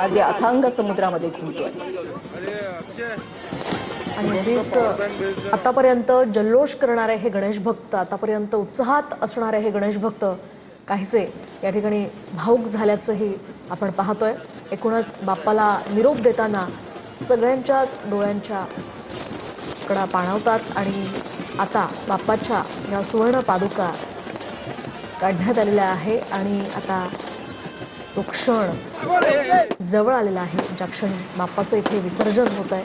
आज या अथांग समुद्रामध्ये घुमतोय। आणि अगदीच आतापर्यंत जल्लोष करणारे हे गणेश भक्त, आतापर्यंत उत्साहात असणारे हे गणेश भक्त काहीसे या ठिकाणी भावुक झाल्याचंही आपण पाहतोय। एकूणच बाप्पाला निरोप देताना सगळ्यांच्याच डोळ्यांच्या कडा पाणावतात आणि आता बाप्पाच्या या सुवर्ण पादुका काढण्यात आलेल्या आहे आणि आता तो क्षण जवळ आलेला आहे, ज्या क्षणी बाप्पाचं इथे विसर्जन होत आहे।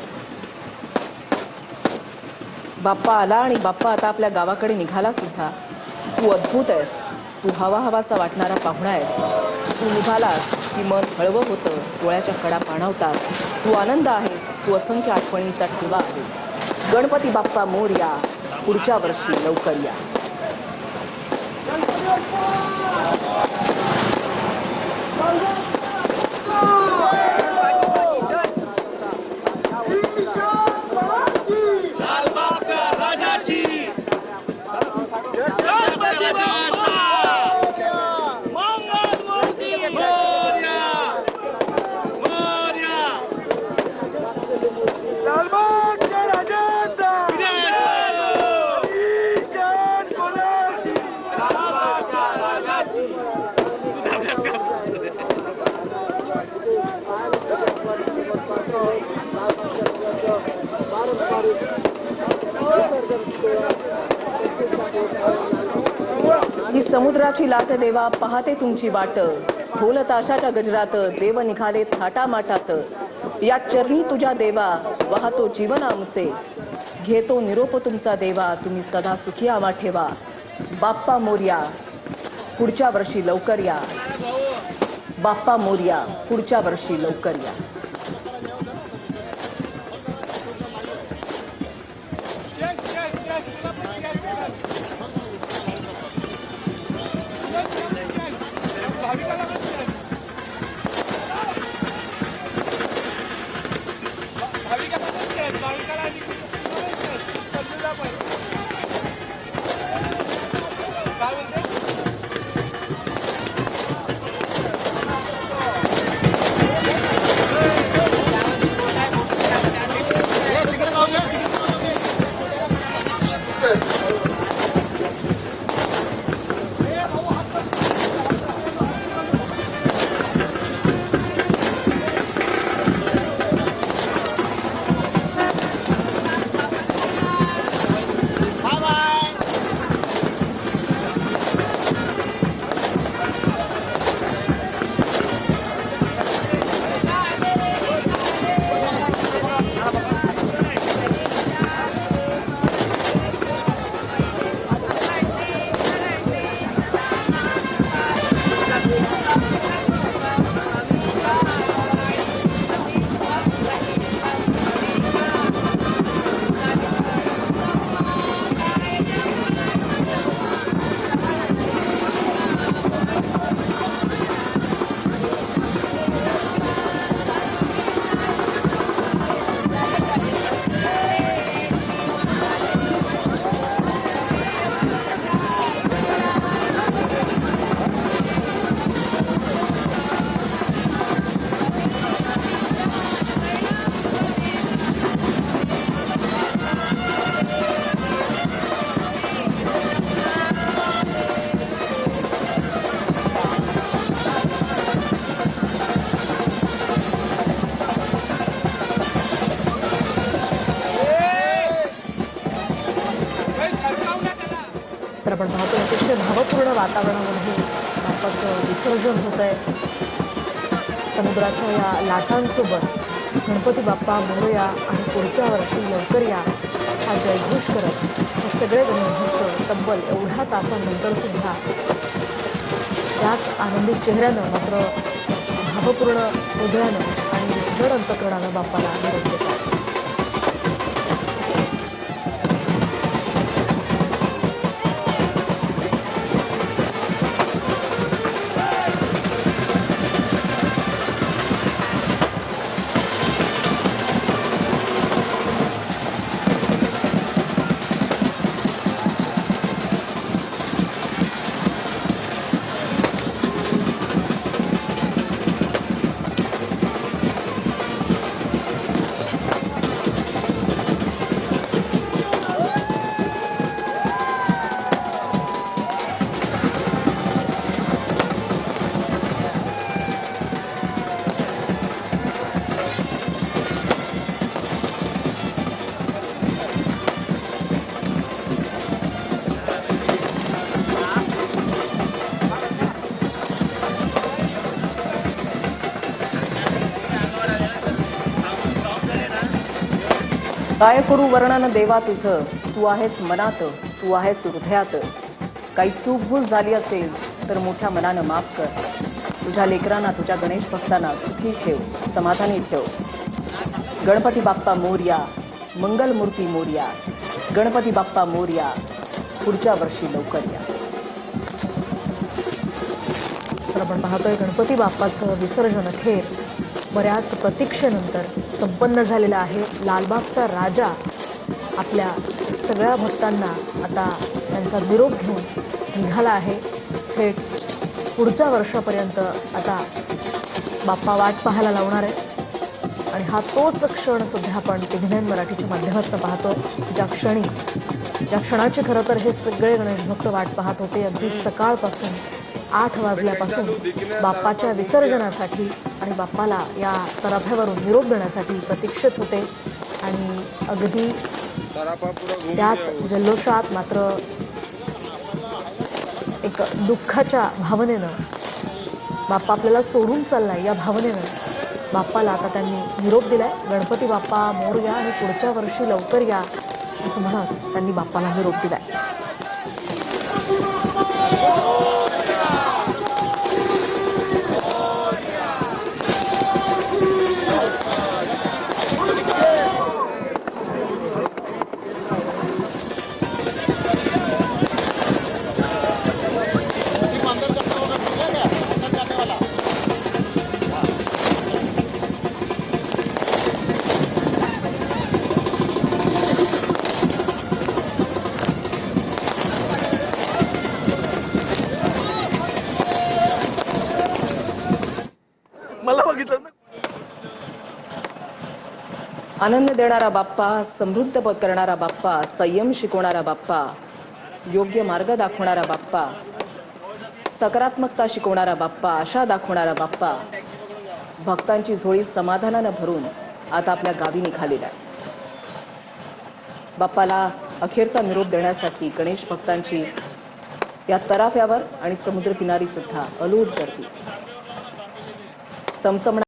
बाप्पा आला आणि बाप्पा आता आपल्या गावाकडे निघाला सुद्धा। तू अद्भुत आहेस, तू हवा हवासा वाटणारा पाहुणा आहेस। तू निघालास की मन हळवं होतं, डोळ्याच्या कडा पाणावतात। तू आनंद आहेस, तू असंख्य आठवणींचा ठेवा आहेस। गणपती बाप्पा मोरया, पुढच्या वर्षी लवकर या। ही समुद्राची लाट देवा पाहते तुमची वाट। ढोल ताशाच्या गजरात देव निघाले थाटामाटात। या चरणी तुझ्या देवा वाहतो जीवन आमचे। घेतो निरोप तुमचा देवा, तुम्ही सदा सुखी आम्हा ठेवा। बाप्पा मोरया, पुढच्या वर्षी लवकर या। बाप्पा मोरया, पुढच्या वर्षी लवकर या। तर आपण पाहतो अतिशय भावपूर्ण वातावरणामध्ये बाप्पाचं विसर्जन होत आहे। समुद्राच्या या लाटांसोबत गणपती बाप्पा मोरया आणि पुढच्या वर्षी लवकर या हा जयघोष करत हे सगळे गणेश भक्त तब्बल एवढ्या तासांनंतर सुद्धा त्याच आनंदी चेहऱ्यानं, मात्र भावपूर्ण हृदयानं आणि जड अंतकरणानं बाप्पाला निरोप देतात। काय करू वर्णन देवा तुझं, तू आहेस मनात, तू आहेस हृदयात. काही चूक भूल झाली असेल तर मोठ्या मनानं माफ कर. तुझ्या लेकरांना, तुझ्या गणेश भक्तांना सुखी ठेव, समाधानी ठेव. गणपती बाप्पा मोरया, मंगलमूर्ती मोरया. गणपती बाप्पा मोरया, पुढच्या वर्षी लवकर या. तर आपण पाहतोय गणपती बाप्पाचं विसर्जन अखेर बऱ्याच प्रतीक्षेनंतर संपन्न झालेलं आहे. लालबागचा राजा आपल्या सगळ्या भक्तांना आता त्यांचा निरोप घेऊन निघाला आहे. थेट पुढच्या वर्षापर्यंत आता बाप्पा वाट पाहायला लावणार आहे. आणि हा तोच क्षण सध्या आपण TV9 मराठीच्या माध्यमातून पाहतोय, ज्या क्षणाची खरं तर हे सगळे गणेश भक्त वाट पाहत होते. अगदी सकाळपासून 8 वाजल्यापासून बाप्पाच्या विसर्जनासाठी आणि बाप्पाला या तराफ्यावरून निरोप देण्यासाठी प्रतीक्षित होते. आणि अगदी त्याच जल्लोषात मात्र एक दुःखाच्या भावनेनं बाप्पा आपल्याला सोडून चाललाय या भावनेनं बाप्पाला आता त्यांनी निरोप दिलाय. गणपती बाप्पा मोरया आणि पुढच्या वर्षी लवकर या असं म्हणत त्यांनी बाप्पाला निरोप दिलाय. मला बघितलं ना. आनंद देणारा बाप्पा, समृद्ध करणारा बाप्पा, संयम शिकवणारा बाप्पा, योग्य मार्ग दाखवणारा बाप्पा, सकारात्मकता शिकवणारा बाप्पा, आशा दाखवणारा बाप्पा, भक्तांची झोळी समाधानानं भरून आता आपल्या गावी निघालेला आहे. बाप्पाला अखेरचा निरोप देण्यासाठी गणेश भक्तांची या तराफ्यावर आणि समुद्रकिनारी सुद्धा अलूट गर्दी. समसम